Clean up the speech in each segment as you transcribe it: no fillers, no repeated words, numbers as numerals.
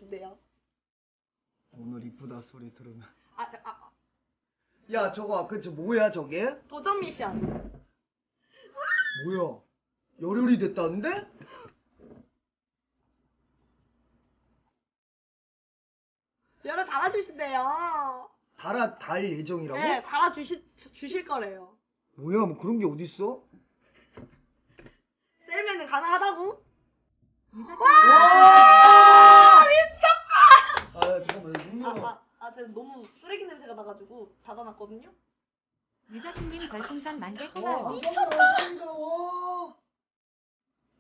주신대요. 오늘 이쁘다 소리 들으면. 아, 야 저거 아까 저 뭐야 저게? 도전 미션. 뭐야? 열혈이 됐다는데? 열을 달아주신대요. 달 예정이라고? 네, 주실 거래요. 뭐야 뭐 그런 게 어딨어? 셀맨은 가능하다고? 와! 미쳤다! 아 잠깐만 제가 너무 쓰레기 냄새가 나가지고 닫아놨거든요. 유저씨님 별풍선 10,000개 와, 고마워. 미쳤다! 와!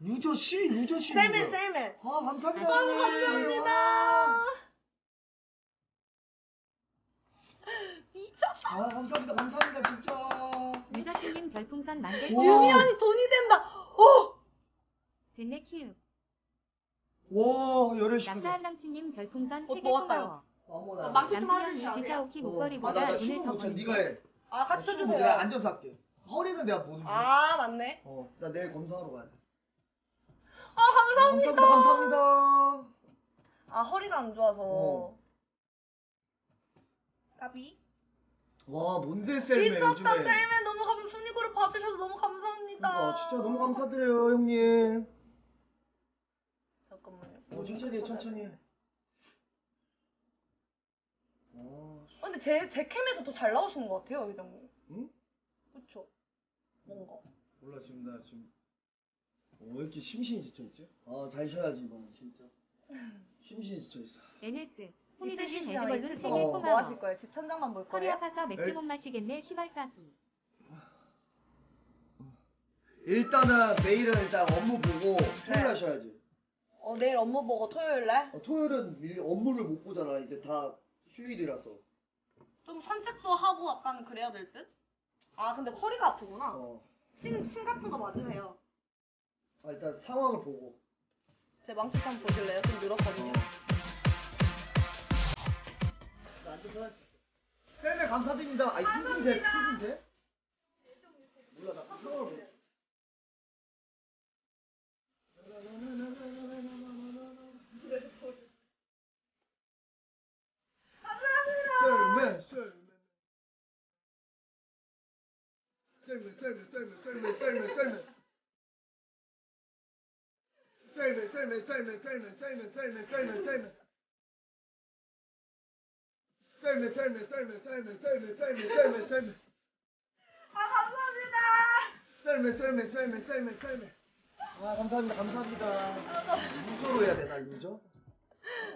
유저씨 셀맨. 아 감사합니다. 감사합니다. 미쳤어. 아 감사합니다 진짜. 유저씨님 별풍선 10,000개 와. 고마워. 유미언이 돈이 된다. 오! 됐네 키읔. 와 열혈 시키네. 남사한랑치님 별풍선 3개 먹었어요. 고마워. 어머나. 망치 좀 남수영 해주셔야 돼요. 지샤오키 아, 목걸이보다 나 오늘 춤은 더 못 춰. 네가 버는데. 해. 같이 춤은 쳐주세요. 내가 앉아서 할게. 허리는 내가 보는 거. 맞네. 나 내일 검사하러 가야 돼. 감사합니다. 감사합니다. 허리가 안 좋아서. 어. 까비. 와 뭔데 셀매 미쳤다, 요즘에. 셀맨. 너무 감사합니다. 순위그룹 봐주셔서 너무 감사합니다. 진짜 너무 감사드려요 형님. 잠깐만요. 천천히 해. 근데 제 캠에서 더 잘 나오시는 것 같아요, 회장님. 응? 그쵸? 뭔가. 몰라 지금 나 지금 왜 이렇게 심신이 지쳐있지? 잘 쉬어야지 이번엔 진짜. 심신이 지쳐있어. NS. 이틀 홍희대신 쉬시잖아, 레드벌룬 이틀 3개 뭐 고마워. 하실 거예요? 집 천장만 볼 허리 거예요? 아파서 맥주 못 마시겠네 시발까기. 일단은 내일은 일단 업무 보고 토요일 날 쉬어야지. 내일 업무 보고 토요일 날? 토요일은 업무를 못 보잖아. 이제 다 휴일이라서. 좀 산책도 하고 약간 그래야 될 듯? 근데 허리가 아프구나. 침 같은 거 맞으세요. 일단 상황을 보고. 제 망치 좀 보실래요? 좀 늘었거든요. 셀매 감사드립니다. 풀분돼? 몰라 나 상황을 보고. 감사합니다. 감사합니다. 루저로 해야 되나 루저?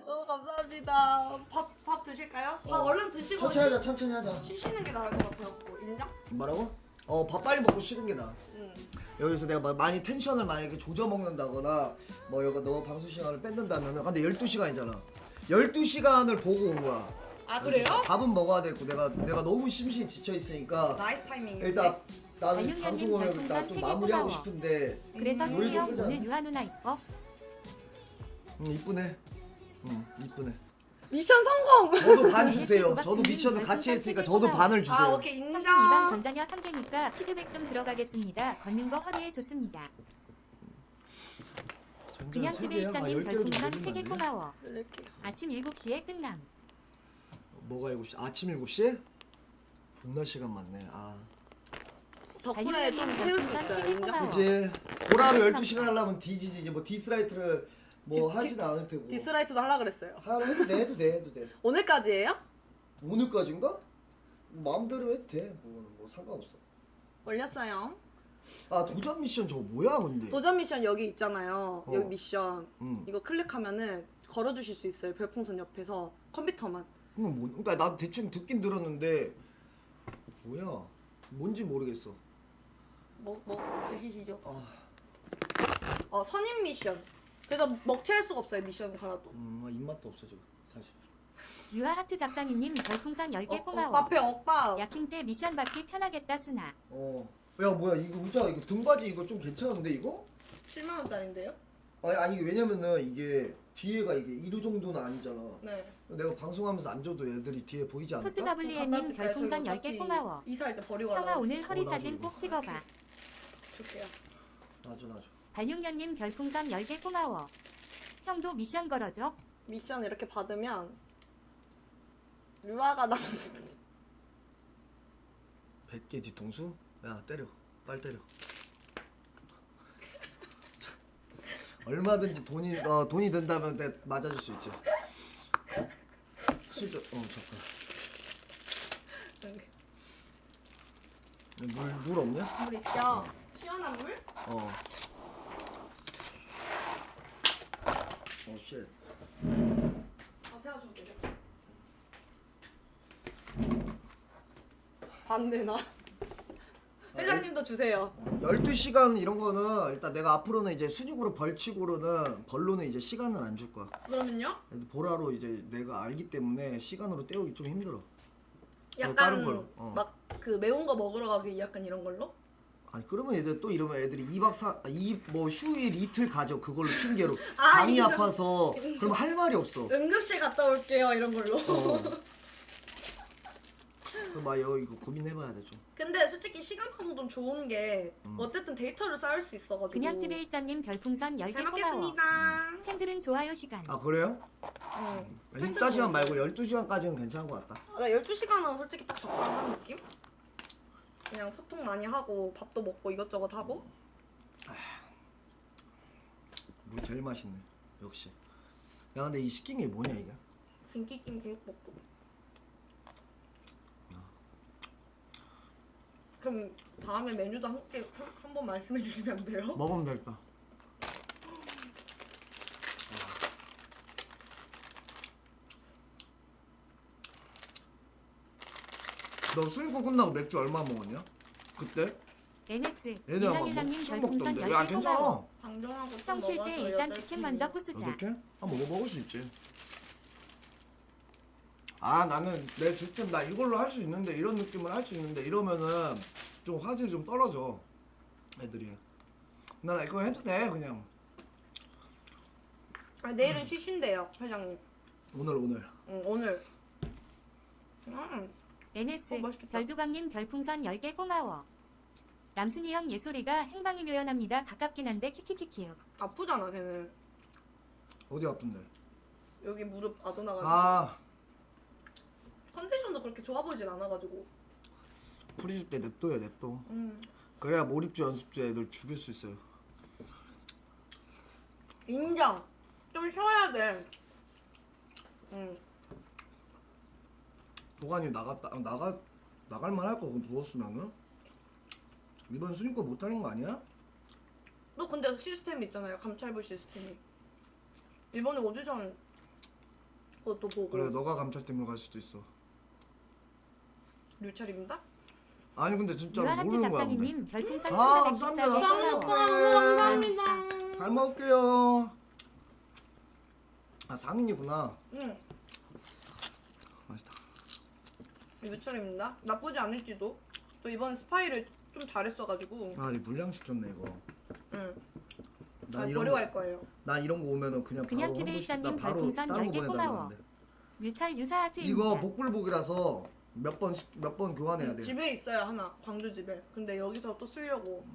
너무 감사합니다. 밥 드실까요? 밥 얼른 드시고 천천히 하자. 쉬시는 게 나을 것 같아요. 인정? 뭐라고? 밥 빨리 먹고 쉬는 게 나아. 여기서 내가 많이 텐션을 만약에 조져 먹는다거나 뭐 여기 너 방송 시간을 뺏는다면은 근데 12시간이잖아. 12시간을 보고 온 거야. 그래요? 밥은 먹어야 되고 내가 너무 심신이 지쳐 있으니까 나이스 타이밍. 일단 나는 달육년님 방송을 별풍선 나 좀 3개 마무리하고 고마워. 싶은데 그래서 우리도 순이 형 끄자. 오늘 유아 누나 이뻐? 이쁘네. 이쁘네. 미션 성공! 저도 반 주세요. 저도 미션을 같이 했으니까 저도 반을 주세요. 오케이 인정. 2반 전자녀 3개니까 피드백 좀 들어가겠습니다. 걷는 거 허리에 좋습니다. 그냥 집에 입장님 별풍선 3개 고마워. 아침 7시에 끝남. 뭐가 7시? 아침 7시에? 존나 시간 많네. 덕분에 좀 채울 수 있어요. 인정? 그치. 보라로 12시간 하려면 뒤지지. 이제 뭐 디스라이트를 뭐 하진 않을 테고. 디스라이트도 하려고 그랬어요. 해도 돼. 오늘까지예요? 오늘까지인가? 마음대로 해도 돼. 뭐 상관없어. 올렸어요. 도전 미션 저거 뭐야 근데? 도전 미션 여기 있잖아요. 여기 미션. 응. 이거 클릭하면은 걸어주실 수 있어요. 별풍선 옆에서 컴퓨터만. 그러니까 나도 대충 듣긴 들었는데 뭐야? 뭔지 모르겠어. 뭐 드시시죠? 선임 미션. 그래서 먹튀할 수가 없어요. 미션 하나도. 입맛도 없어 지금 사실. 유아 하트 잡상이님 별풍선 10개 고마워. 억밥해 억밥. 야킹 때 미션 받기 편하겠다 수나. 야 뭐야 이거 의자 이거 등받이 이거 좀 괜찮은데 이거? 7만 원짜리인데요? 아니 왜냐면은 이게 뒤에가 이게 이루 정도는 아니잖아. 네. 내가 방송하면서 앉아도 애들이 뒤에 보이지 않을까? 토스바블리에님 별풍선 10개 고마워. 이사할 때 버리고 형아 가려고 오늘 허리 나줘, 사진 이거. 꼭 찍어봐. 줄게요. 놔줘. 발육년님 별풍선 10개 고마워. 형도 미션 걸어줘. 미션 이렇게 받으면 류아가 남수 100개 뒤통수? 야 때려 빨리 때려. 얼마든지 돈이 된다면 내 맞아줄 수 있지. 실제 잠깐. 물 없냐? 물 있죠? 시원한 물? 쉣. 제가 줄게요. 반대 나. 회장님도 주세요. 12시간 이런 거는 일단 내가 앞으로는 이제 순위그룹 벌로는 이제 시간은 안 줄 거야. 그러면요? 보라로 이제 내가 알기 때문에 시간으로 때우기 좀 힘들어. 약간 다른 걸로. 막 그 매운 거 먹으러 가기 약간 이런 걸로? 아니 그러면 애들 또 이러면 애들이 2박 4, 뭐 휴일 이틀 가져 그걸로 핑계로 아, 장이 인정. 아파서 그럼 할 말이 없어. 응급실 갔다 올게요 이런 걸로. 그럼 막 이거 고민해봐야 돼 좀. 근데 솔직히 시간 방송도 좋은 게 어쨌든 데이터를 쌓을 수 있어가지고. 그냥 집에 일장님 별풍선 10개 잘 고마워. 먹겠습니다. 팬들은 좋아요 시간. 아 그래요? 응. 24시간 말고 12시간까지는 괜찮은 것 같다. 나 12시간은 솔직히 딱 적당한 느낌? 그냥 소통 많이 하고 밥도 먹고 이것저것 하고. 물 제일 맛있네 역시. 야 근데 이 시킨 게 뭐냐 이게? 김치찜 제육볶음. 그럼 다음에 메뉴도 한번 말씀해 주시면 안 돼요? 먹으면 될까? 너 수익고 끝나고 맥주 얼마 먹었냐? 그때? NS 얘네가 막 일랑일랑님 술 별풍선 먹던데. 야 10개 괜찮아. 고마워. 방정하고 좀 형 쉴 때 먹어서 일단 8시. 치킨 먼저 부수자. 이렇게? 먹을 수 있지. 아 나는 내 시스템 나 이걸로 할 수 있는데 이런 느낌을 할 수 있는데 이러면은 좀 화질이 좀 떨어져 애들이. 나 이거 해도 돼 그냥. 아, 내일은 쉬신대요 회장님. 오늘. 응 오늘. NS 맛있겠다. 별조각님 별풍선 10개 고마워. 남순이 형 예솔이가 행방이 묘연합니다. 가깝긴 한데 키키키키요. 아프잖아 걔는. 어디 아픈데? 여기 무릎 아도나가지고. 아 컨디션도 그렇게 좋아 보이진 않아가지고. 프리즈 때 냅둬요 냅둬. 그래야 몰입주 연습주 애들 죽일 수 있어요. 인정. 좀 쉬어야 돼. 도관이 나갈만 할 거 누웠으면은 이번 순위권 못하는 거 아니야? 너 근데 시스템이 있잖아요. 감찰부 시스템이. 이번에 오디션 그것도 보고. 그래 너가 감찰팀으로 갈 수도 있어. 류철입니다. 아니 근데 진짜 유아하트 모르는 거야 근데. 작사님 별풍선 아, 1414개 감사합니다. 고마워. 감사합니다. 잘 먹을게요. 아 상인이구나. 응. 맛있다. 류철입니다. 나쁘지 않을지도. 또 이번 스파이를 좀 잘했어가지고. 아 이 물량 시켰네 이거. 응. 난 이런 버리고 거 갈 거예요. 난 이런 거 오면은 그냥 그냥 바로 집에 한 번씩 일장님 나 바로 별풍선 다른 거 10개 보내달라고 고마워. 하는데. 뮤찰 유사하트입니다. 이거 복불복이라서 몇 번 교환해야 돼. 집에 있어요 하나. 광주 집에. 근데 여기서 또 쓰려고.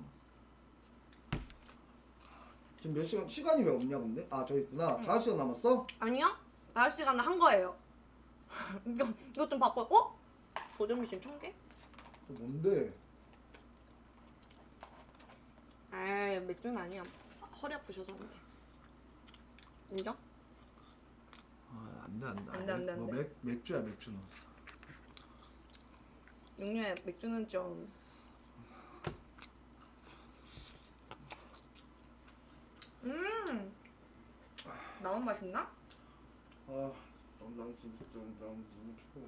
지금 몇 시간이 왜 없냐 근데? 아 저기 있구나. 5시간 남았어? 아니요? 5시간은 한 거예요. 이거 좀 바꿔. 어? 보정 미신 1000개? 또 뭔데? 에이 맥주는 아니야. 허리 아프셔서 안 돼. 인정? 아 안돼 안 돼. 뭐 맥주야 맥주는. 육류에 맥주는 좀. 나만 맛있나? 아 난 진짜 난 너무 피곤해.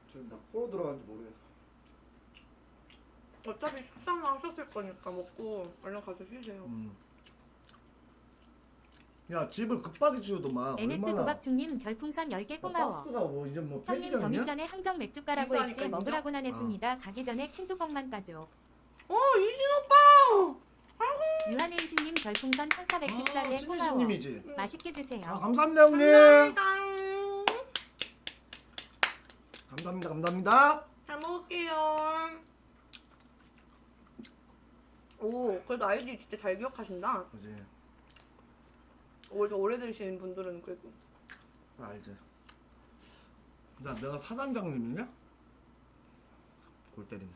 지금 나 코로 들어간지 모르겠어. 어차피 식사는 하셨을 거니까 먹고 얼른 가서 쉬세요. 야 집을 급하게 지우더만. NS 얼마나 도박중님 별풍선 10개 고마워. 박스가 뭐 이제 뭐 형님 저 폐기장이야? 미션에 항정 맥주 까라고 비싸니까 했지 인정? 먹으라고는 했습니다. 가기 전에 캔뚜껑만 까줘. 이진 오빠! 유한행신님 별풍선 1414개 고마워. 신이님이지. 맛있게 드세요. 아 감사합니다 형님. 감사합니다. 감사합니다. 잘 먹을게요. 오, 그래도 아이디 진짜 잘 기억하신다. 그지. 오래 드시는 분들은 그래도. 알지. 내가 사단장님이냐? 골 때리네.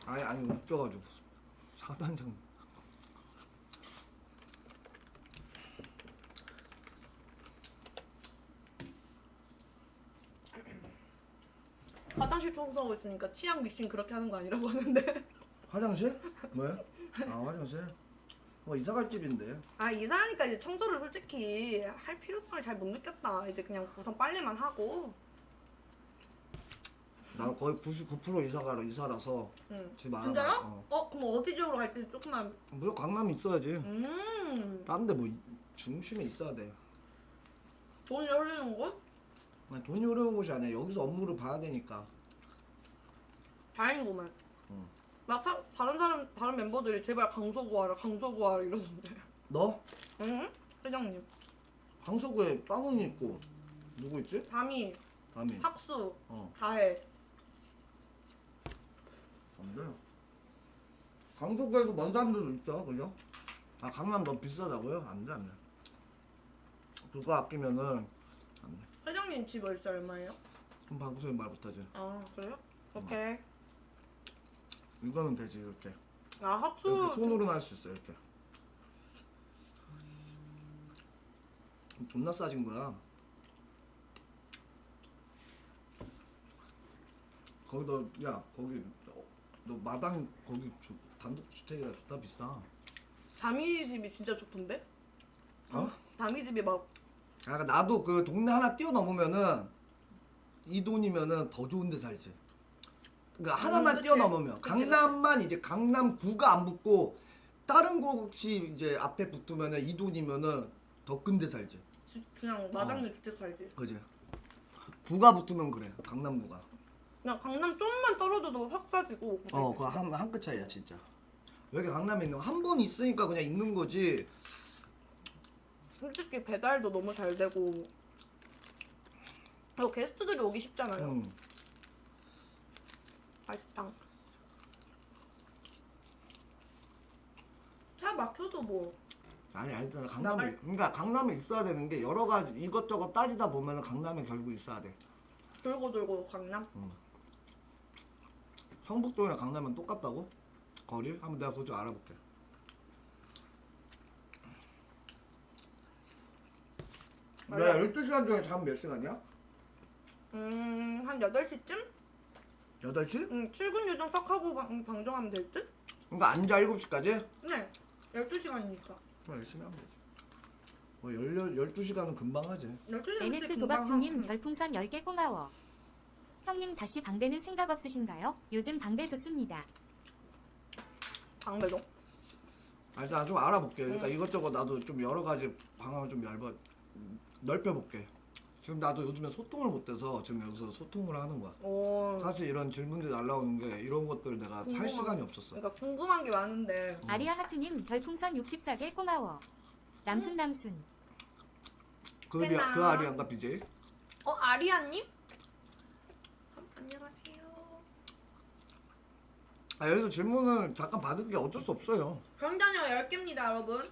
아니 웃겨가지고 사단장님. 화장실 청소하고 있으니까 치약 믹싱 그렇게 하는 거 아니라고 하는데. 화장실? 뭐야? 아 화장실? 이사갈 집인데. 아 이사하니까 이제 청소를 솔직히 할 필요성을 잘 못 느꼈다. 이제 그냥 우선 빨래만 하고. 나 거의 99% 이사라서 응. 집 알아봐. 진짜요? 그럼 어디 지역으로 갈지 조금만. 무조건 강남에 있어야지. 다른 데 뭐 중심에 있어야 돼. 돈이 흐르는 곳? 난 돈이 흐르는 곳이 아니야. 여기서 업무를 봐야 되니까. 다행이구만. 응. 막 다른 멤버들이 제발 강서구 와라 이러던데. 너? 응? 회장님. 강서구에 빵원이 있고 누구 있지? 담이, 담이. 학수, 어. 다혜. 안 돼. 강서구에서 먼 사람들도 있죠, 그죠? 아 강남 너무 비싸다고요? 안 돼, 안 돼. 그거 아끼면은 안 돼. 회장님 집 월세 얼마예요? 그럼 방송에 말 못하지. 아 그래요? 오케이. 이거는 되지 이렇게. 아 학수. 이렇게 손으로만 할 수 있어 이렇게. 존나 싸진 거야. 거기 너 마당 거기 단독 주택이라 좋다 비싸. 담이 집이 진짜 좋던데? 어? 담이 집이 막 그러니까 나도 그 동네 하나 뛰어넘으면은 이 돈이면은 더 좋은 데 살지. 그러니까 하나만 그치. 뛰어넘으면 그치, 강남만 이제 강남구가 안 붙고 다른 곳이 이제 앞에 붙으면은 이 돈이면은 더 큰 데 살지. 그냥 마당내 주택 살지. 그지? 구가 붙으면 그래. 강남구가. 그냥 강남 좀만 떨어져도 확 싸지고. 그거 한 끗 차이야 진짜. 여기 강남에 있는 거 한 번 있으니까 그냥 있는 거지. 솔직히 배달도 너무 잘 되고. 그리고 게스트들이 오기 쉽잖아요. 맛있다. 차 막혀도 뭐. 아니 일단 강남에 그러니까 강남에 있어야 되는 게 여러 가지 이것저것 따지다 보면은 강남에 결국 있어야 돼. 돌고 강남? 성북동이랑 강남은 똑같다고? 거리? 한번 내가 그거 좀 알아볼게. 맞아. 야 12시간 중에 잠 몇 시간이야? 한 8시쯤? 8시? 출근 요정 딱 하고 방정하면 될 듯? 그러니까 앉아 7시까지? 네. 12시간이니까. 열심히 하면 되지. 12시간은 금방 하지. 12시간 NS 도박중님 별풍선 10개 고마워. 형님 다시 방배는 생각 없으신가요? 요즘 방배 좋습니다. 방배동? 일단 좀 알아볼게. 그러니까 이것저것 나도 좀 여러 가지 방향을 좀 넓혀볼게. 지금 나도 요즘에 소통을 못해서 지금 여기서 소통을 하는 거야. 사실 이런 질문들이 날라오는 게 이런 것들 내가 할 시간이 없었어. 그러니까 궁금한 게 많은데. 아리아 하트님 별풍선 64개 고마워. 남순. 그 됐나? 아리안가 BJ? 아리아님? 안녕하세요. 여기서 질문을 잠깐 받을 게 어쩔 수 없어요. 경단녀 10개입니다 여러분.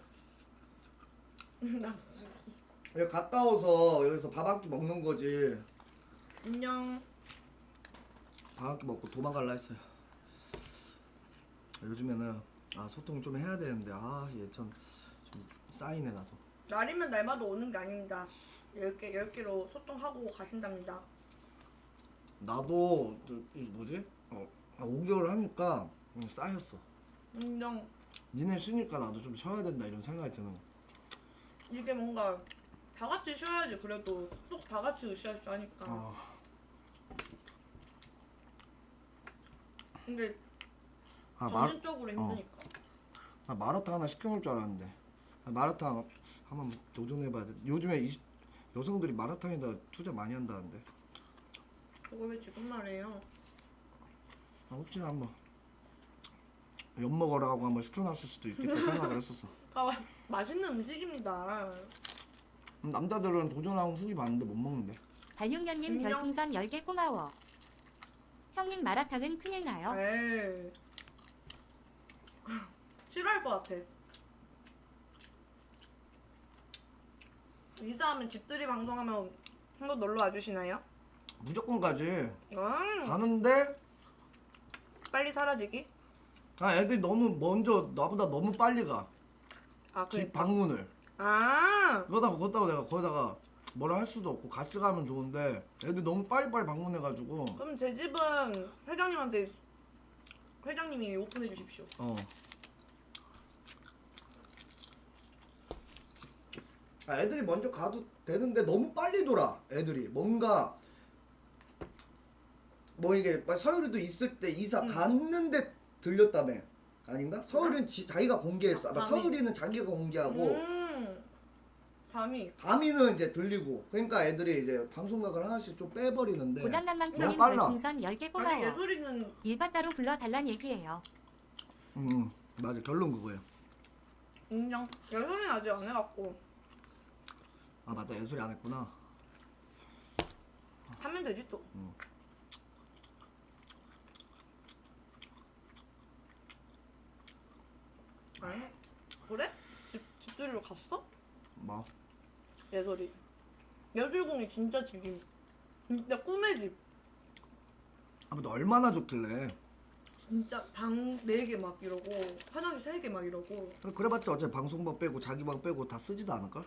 남순. 여기 가까워서 여기서 밥 한 끼 먹는 거지. 안녕. 밥 한 끼 먹고 도망갈라 했어요. 요즘에는 소통 좀 해야 되는데 얘 참 좀 쌓이네 나도. 날이면 날마다 오는 게 아닙니다. 10개로 소통하고 가신답니다. 나도 뭐지? 5개월 하니까 쌓였어. 인정. 니네 쉬니까 나도 좀 쉬어야 된다 이런 생각이 드는 거. 이게 뭔가 다 같이 쉬어야지. 그래도 또 다 같이 으쌰으쌰 하니까. 근데 정신적으로 힘드니까. 마라탕 하나 시켜놓을 줄 알았는데 마라탕 한번 도전해봐야 돼. 요즘에 여성들이 마라탕에다 투자 많이 한다는데. 그거 왜 지금 말해요? 혹시나 한번 엿먹으라고 한번 시켜놨을 수도 있겠다 생각을 했었어. 맛있는 음식입니다. 남자들은 도전하고 후기 봤는데 못 먹는데. 발육년님 안녕. 별풍선 10개 고마워. 형님 마라탕은 큰일 나요. 에이. 싫어할 것 같아. 이사하면 집들이 방송하면 한번 놀러 와주시나요? 무조건 가지. 음, 가는데 빨리 사라지기? 애들이 너무 먼저 나보다 너무 빨리 가. 아 집 그래. 방문을. 아 그러다가 내가 거기다가 뭐라 할 수도 없고 같이 가면 좋은데 애들이 너무 빨리빨리 방문해가지고 그럼 제 집은 회장님한테 회장님이 오픈해 주십시오. 애들이 먼저 가도 되는데 너무 빨리 돌아. 애들이 뭔가 뭐 이게 서율이도 있을 때 이사 갔는데 들렸다며. 아닌가? 서율이는 자기가 공개했어. 아마 담이. 서율이는 자기가 공개하고 담이. 다미는 이제 들리고. 그러니까 애들이 이제 방송각을 하나씩 좀 빼버리는데 고장난망치님 너무 빨라. 별풍선 10개 아니 고마워. 예솔이는 일바 따로 불러달란 얘기예요. 맞아. 결론 그거예요. 인정. 예솔이는 아직 안 해갖고 아 맞다. 예술이 안 했구나. 하면 되지 또. 아니 그래? 집들이로 갔어? 뭐? 예솔이. 예술궁이 진짜 집임. 진짜 꿈의 집. 아무튼 얼마나 좋길래. 진짜 방 4개 막 이러고 화장실 3개 막 이러고. 그래봤자 어차피 방송방 빼고 자기 방 빼고 다 쓰지도 않을걸?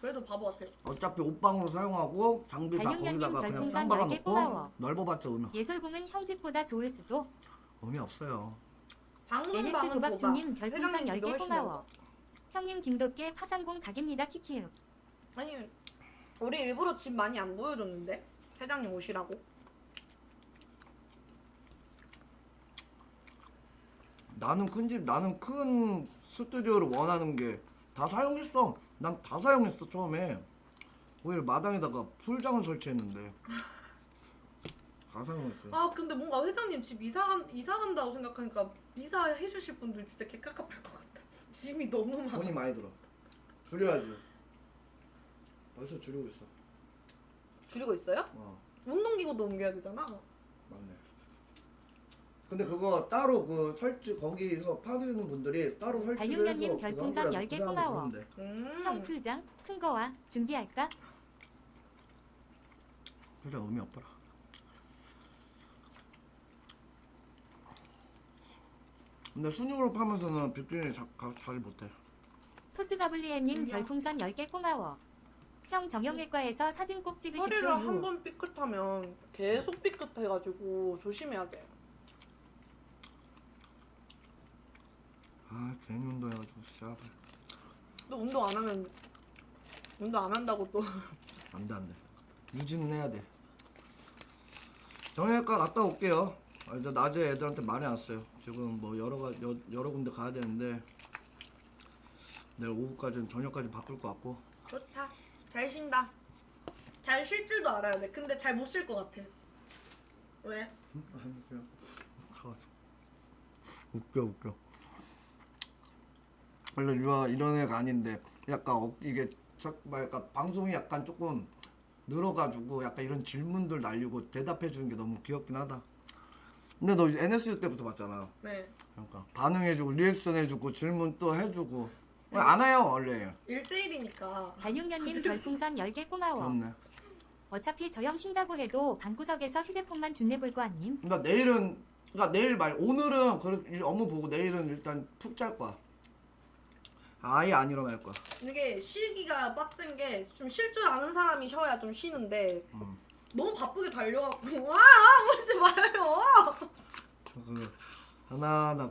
그래서 바보 같아. 어차피 옷방으로 사용하고 장비 다 달력년님 거기다가 그냥 별풍선 짱 10개 박아놓고 고마워. 넓어봤자 예솔궁은 형 집보다 좋을 수도. 의미 없어요. NS 방송방은 좁아. 도박주님 별풍선 회장님 집이 10개 훨씬 고마워. 넓어. 형님 김도께 파산공 각입니다 키키읍. 아니 우리 일부러 집 많이 안 보여줬는데 회장님 오시라고. 나는 큰 스튜디오를 원하는 게 다 사용했어. 난 다 사용했어 처음에. 오히려 마당에다가 풀장을 설치했는데 다 사용했어. 아 근데 뭔가 회장님 집 이사 간다고 생각하니까 이사해 주실 분들 진짜 개깝깝할 것 같다. 짐이 너무 많아. 돈이 많이 들어. 줄여야지. 벌써 줄이고 있어. 줄이고 있어요? 운동기구도 옮겨야 되잖아. 맞네. 근데 그거 따로 그 설치 거기서 파시는 분들이 따로 설치를 해서 달육년님 별풍선 10개 고마워. 형 풀장 큰 거와 준비할까? 풀장 의미 없더라. 근데 순위로 파면서는 빅준이 잘 못해. 토스가블리엠님 별풍선 10개 고마워. 형 정형외과에서 사진 꼭 허리를 찍으십시오. 한 번 삐끗하면 계속 삐끗해가지고 조심해야 돼. 아 괜히 운동해가지고 진짜 또 운동 안 하면 운동 안 한다고 또. 안돼 유지는 해야 돼. 정형외과 갔다 올게요. 이제 낮에 애들한테 말해놨어요. 지금 뭐 여러 군데 가야 되는데 내일 오후까지는 저녁까지 바쁠 것 같고. 좋다. 잘 쉰다. 잘 쉴 줄도 알아야 돼. 근데 잘 못 쉴 것 같아. 왜? 아니 그냥 웃겨. 원래 유아가 이런 애가 아닌데 약간 이게 약간 방송이 약간 조금 늘어가지고 약간 이런 질문들 날리고 대답해주는 게 너무 귀엽긴 하다. 근데 너 NSU 때부터 봤잖아. 네. 그러니까 반응해주고 리액션 해주고 질문 또 해주고 안 해요 원래. 1대1이니까. 달육년님 별풍선 10개 고마워. 그렇네. 어차피 저 형 쉰다고 해도 방구석에서 휴대폰만 준내볼 거 아님? 그러니까 내일 오늘은 업무 보고 내일은 일단 푹 잘 거야. 아예 안 일어날 거야. 이게 쉬기가 빡센 게 좀 쉴 줄 아는 사람이 쉬어야 좀 쉬는데 너무 바쁘게 달려갖고 하지 마요. 그 하나하나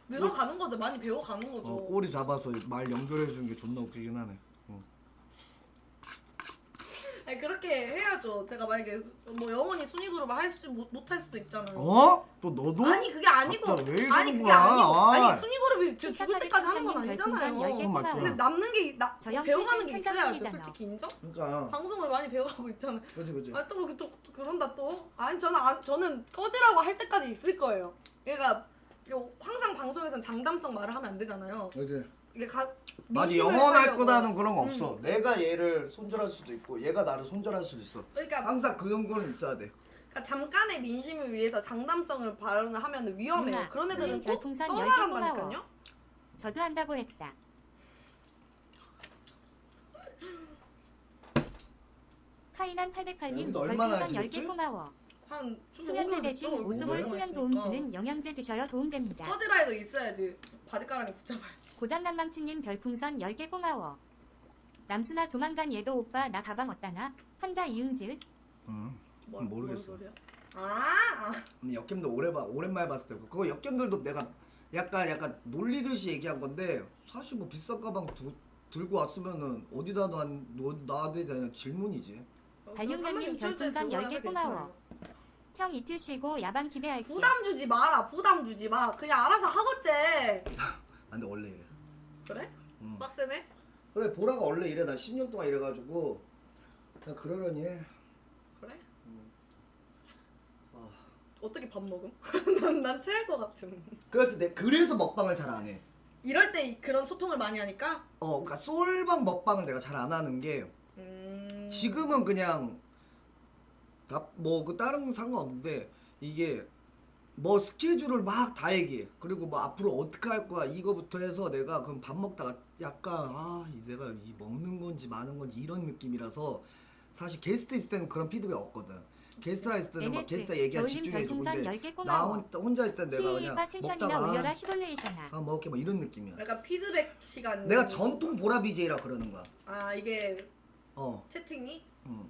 늘어가는 거죠. 많이 배워가는 거죠. 꼬리 잡아서 말 연결해 주는 게 존나 웃기긴 하네. 아니 그렇게 해야죠. 제가 만약에 뭐 영원히 순위 그룹을 못할 수도 있잖아요. 어? 또 너도? 아니 그게 아니고 갑자기 왜 이러는 아니 그게 거야? 아니고 아. 아니 순위 그룹이 죽을 때까지 하는 건 아니잖아요. 그건 맞죠. 근데 남는 게 저 형 배워가는 게 실패 있어야죠. 천장이잖아. 솔직히 인정? 그러니까 방송을 많이 배워가고 있잖아요. 그지. 아 또 그런다 또. 아니 저는 꺼지라고 할 때까지 있을 거예요. 그러니까 항상 방송에서는 장담성 말을 하면 안 되잖아요. 그지. 이게 맞아 민심을 영원할 살려고. 거다는 그런 거 없어. 내가 얘를 손절할 수도 있고 얘가 나를 손절할 수도 있어. 그러니까 항상 그 정도는 있어야 돼. 잠깐의 민심을 위해서 장담성을 발언을 하면 위험해요. 누나, 그런 애들은 꼭 별풍선 10개 떠나간다니까요. 고마워. 저주한다고 했다. 하이난 800칼님 여기도 얼마나 별풍선 지냈지? 10개 고마워. 한 수면제 대신 오스몰 수면 도움 주는 영양제 드셔요 도움됩니다. 퍼즐아이도 있어야지. 바지가랑에 붙잡아야지. 고장난망치님 별풍선 10개 고마워. 남순아 조만간 얘도 오빠 나 가방 어따나? 한다 이응질. 모르겠어. 뭔 소리야? 아. 역겜도 오랜만에 봤을 때 그거 역겜들도 내가 약간 놀리듯이 얘기한 건데 사실 뭐 비싼 가방 들고 왔으면은 어디다 놔둬야 되냐 질문이지. 달룡달님 별풍선 10개 고마워. 형 이틀 쉬고 야방 기대할게. 부담 주지 마라. 부담 주지 마. 그냥 알아서 하겠지. 아 근데 원래 이래. 그래? 응. 빡세네. 그래 보라가 원래 이래. 나 10년 동안 이래가지고 그냥 그러려니 해. 그래? 아. 어떻게 밥 먹음? 난 체할 것 같음. 그래서 먹방을 잘 안 해. 이럴 때 그런 소통을 많이 하니까. 그러니까 솔방 먹방을 내가 잘 안 하는 게 지금은 그냥 뭐 그 다른 건 상관없는데 이게 뭐 스케줄을 막 다 얘기해. 그리고 뭐 앞으로 어떻게 할 거야 이거부터 해서 내가 그럼 밥 먹다가 약간 내가 이 먹는 건지 마는 건지 이런 느낌이라서 사실 게스트 있을 때는 그런 피드백 없거든. 게스트라 있을 때는 막 게스트 얘기가 집중해주고 근데 나 혼자 있을 땐 내가 그냥 텐션이나 먹다가 올려라 시뮬레이션아. 먹을게 뭐 이런 느낌이야. 약간 피드백 시간. 내가 전통 보라 BJ라 그러는 거야. 아 이게 어. 채팅이? 응.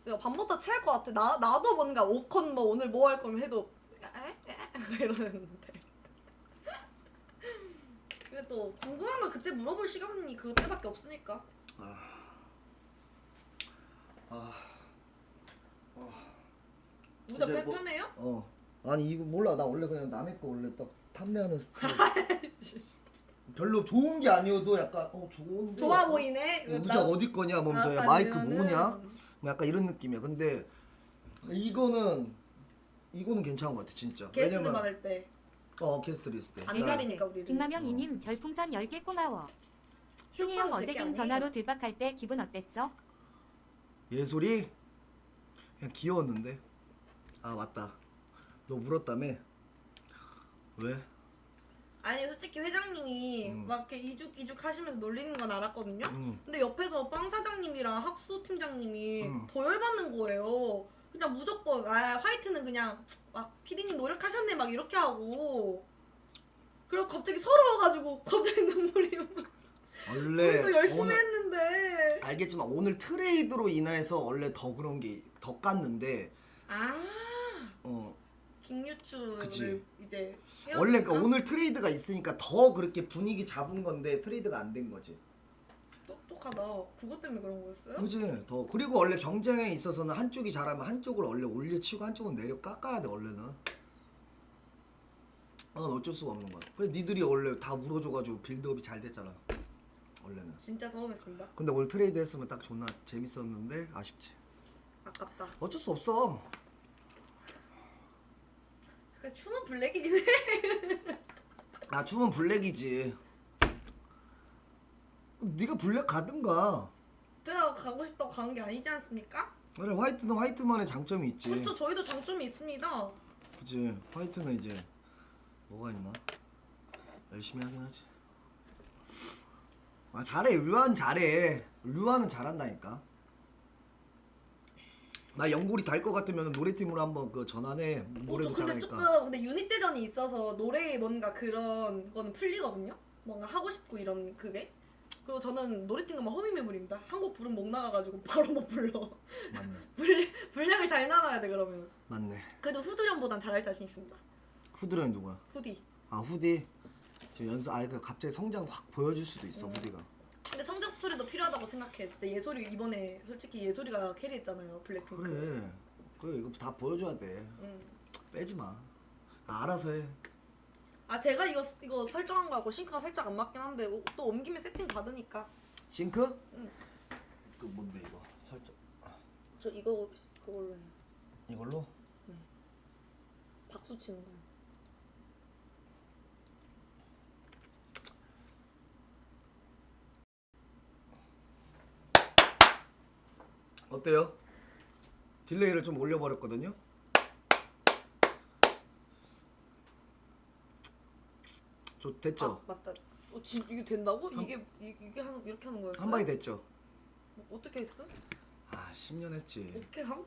내가 밥 먹다 체할 것 같아. 나도 뭔가 오컨 뭐 오늘 뭐 할 거면 해도 이러는데. 근데 또 궁금한 거 그때 물어볼 시간이 그때밖에 없으니까. 모자 이제 뭐- 편해요? 아니 이거 몰라. 나 원래 그냥 남의 거 원래 딱 탐내하는 스타일. 별로 좋은 게 아니어도 약간 좋은데. 좋아 보이네. 의자 어디 거냐 하면서 약간 마이크 이러면은- 뭐냐? 뭐 약간 이런 느낌이야. 근데 이거는 괜찮은 것 같아 진짜. 게스트 왜냐면 받을 때. 게스트를 있을 때. 안 나- 가리니까 우리는. 김마명 이님 별풍선 10개 고마워. 승희 형 쇼파는 어제 제게 좀 아니에요. 전화로 들박할 때 기분 어땠어? 예솔이 그냥 귀여웠는데. 아 맞다. 너 울었다며? 왜? 아니 솔직히 회장님이 막 이렇게 이죽이죽 하시면서 놀리는 건 알았거든요. 응. 근데 옆에서 빵 사장님이랑 학수 팀장님이 응. 더 열받는 거예요. 그냥 무조건 화이트는 그냥 막 피디님 노력하셨네 막 이렇게 하고. 그리고 갑자기 서러워가지고 갑자기 눈물이 원래 또 열심히 오늘- 했는데. 알겠지만 오늘 트레이드로 인해서 원래 더 그런 게 더 깠는데 김유추를 그치. 이제 원래 헤어질까? 오늘 트레이드가 있으니까 더 그렇게 분위기 잡은 건데 트레이드가 안 된 거지. 똑똑하다. 그것 때문에 그런 거였어요? 그지? 더 그리고 원래 경쟁에 있어서는 한쪽이 잘하면 한쪽을 원래 올려치고 한쪽은 내려 깎아야 돼 원래는. 어쩔 수가 없는 거야. 그래 니들이 원래 다 물어줘가지고 빌드업이 잘 됐잖아. 원래는. 진짜 서운했습니다. 근데 오늘 트레이드 했으면 딱 존나 재밌었는데 아쉽지. 아깝다. 어쩔 수 없어. 그 춤은 블랙이긴 해. 춤은 블랙이지. 그럼 네가 블랙 가든가. 가고 싶다고 가는 게 아니지 않습니까? 그래 화이트는 화이트만의 장점이 있지. 그렇죠. 저희도 장점이 있습니다. 그치. 화이트는 이제 뭐가 있나? 열심히 하긴 하지. 잘해. 류한 잘해. 류한은 잘한다니까. 나 연골이 달 것 같으면 노래팀으로 한번 그 전환해. 노래도 근데 잘하니까. 근데 유닛 대전이 있어서 노래에 뭔가 그런 거는 풀리거든요. 뭔가 하고 싶고 이런 그게. 그리고 저는 노래팀 가면 허위매물입니다. 한 곡 부르면 목 나가가지고 바로 못 불러. 맞네. 분량을 잘 나눠야 돼 그러면. 맞네. 그래도 후드련보단 잘할 자신 있습니다. 후드는 누구야? 후디. 후디. 지금 그 갑자기 성장 확 보여줄 수도 있어 후디가. 근데 성장 스토리도 필요하다고 생각해. 진짜 예솔이 이번에 솔직히 예솔이가 캐리했잖아요 블랙핑크. 그래 이거 다 보여줘야 돼. 빼지 마. 알아서 해. 제가 이거 설정한 거하고 싱크가 살짝 안 맞긴 한데 또 옮기면 세팅 받으니까. 싱크? 응. 그 뭔데 이거 살짝. 저 이거 그걸로 해요. 이걸로? 박수 치는 거. 어때요? 딜레이를 좀 올려버렸거든요. 됐죠? 맞다. 이게 된다고? 이게 이렇게 하는 거였어요? 한 방에 됐죠? 어떻게 했어? 아 10년 했지. 오케이 함?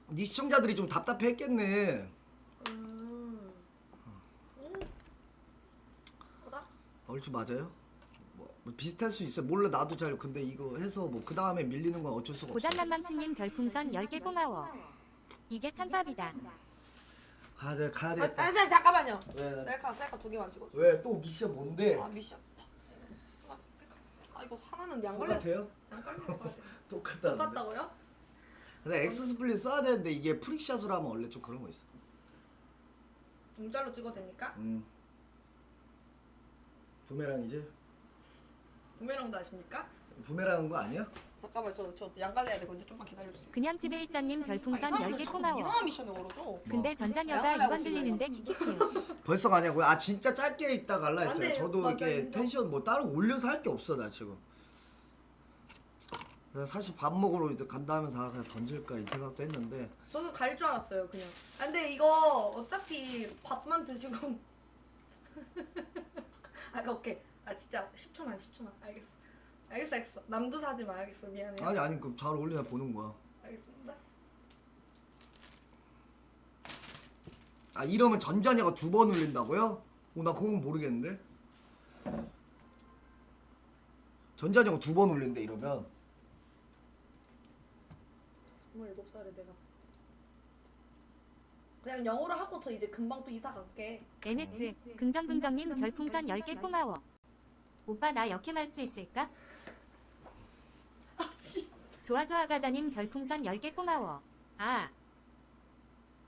네 시청자들이 좀 답답했겠네. 뭐라? 얼추 맞아요? 뭐 비슷할 수 있어요. 몰라 나도 잘. 근데 이거 해서 뭐 그 다음에 밀리는 건 어쩔 수가 없어. 고장남망치님 별풍선 10개 고마워. 이게 찬밥이다. 가야 아, 되겠다. 선생님 잠깐만요. 왜? 셀카 2개만 찍어줘. 왜 또 미션 뭔데? 아 미션. 맞아 셀카. 아 이거 하나는 양갈래. 똑같아요? 양갈래 봐야 돼. 똑같다. 똑같다고요? 근데 엑스 스플릿 써야 되는데 이게 프릭샷으로 하면 원래 좀 그런 거 있어. 중짤로 찍어도 됩니까? 부메랑이지? 부메랑도 아십니까? 부메랑인 거 아니야? 잠깐만 저 양갈래 해야 되거든요. 좀만 기다려주세요. 그냥 집에 일자님 별풍선 10개 고마워. 이상한 미션을 걸어줘. 근데 전자녀가 양갈래 이번 들리는데 키키키. 벌써 가냐고요? 아 진짜 짧게 있다 갈라 안 했어요. 돼요. 저도 맞아, 이렇게 인정. 텐션 뭐 따로 올려서 할 게 없어 나 지금. 그래서 사실 밥 먹으러 이제 간다 하면서 그냥 던질까 이 생각도 했는데 저는 갈 줄 알았어요 그냥. 아, 근데 이거 어차피 밥만 드시고. 아 오케이. 아 진짜 10초만. 알겠어. 남도 사지 마. 알겠어. 미안해요. 아니 그럼 잘 어울리나 보는 거야. 알겠습니다. 아 이러면 전자녀가 2번 울린다고요? 나 그건 모르겠는데. 전자녀가 2번 울린대 이러면. 27살에 내가 그냥 영어로 하고 저 이제 금방 또 이사 갈게. NS 긍정님 별풍선 10개 고마워. 오빠 나 역캠할 수 있을까? 아씨. 좋아 가자님 별풍선 10개 고마워. 아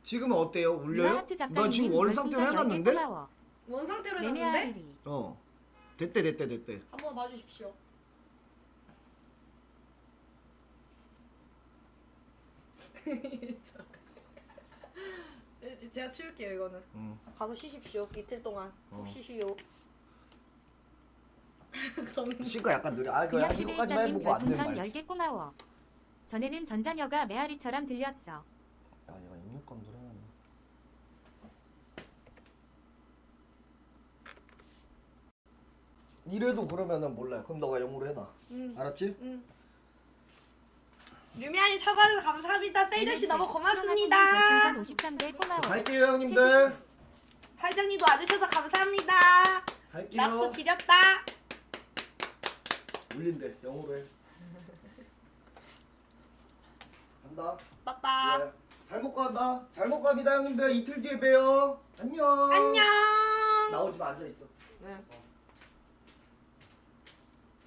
지금은 어때요? 울려요? 하트 나 작사님 지금 원 상태로 별풍선 10개 해놨는데? 고마워. 뭔 상태로 내내 해놨는데? 아리리. 됐대. 한번 봐주십시오. 제가 치울게요 이거는. 가서 쉬십시오. 이틀 동안 푹 쉬시오. 그럼 쉴거 약간 느려. 아 그냥 그냥 집에 이거까지만 일자님 해보고 안 되는 별풍선 말. 10개 고마워. 전에는 전자녀가 메아리처럼 들렸어. 야 얘가 입력감도 해놨네. 이래도 그러면은 몰라요. 그럼 너가 영어로 해놔. 알았지? 류미안이 사과해서 감사합니다. 세이저씨 너무 고맙습니다. 별풍선 53개 고마워. 갈게요 형님들. 사장님도 와주셔서 감사합니다. 갈게요. 낙수 드렸다. 울린대. 영어로 해. 간다. 빠빠. 네. 잘 먹고 간다. 잘 먹고 갑니다 형님들. 이틀 뒤에 봬요. 안녕. 안녕. 나오지 마 앉아 있어. 네.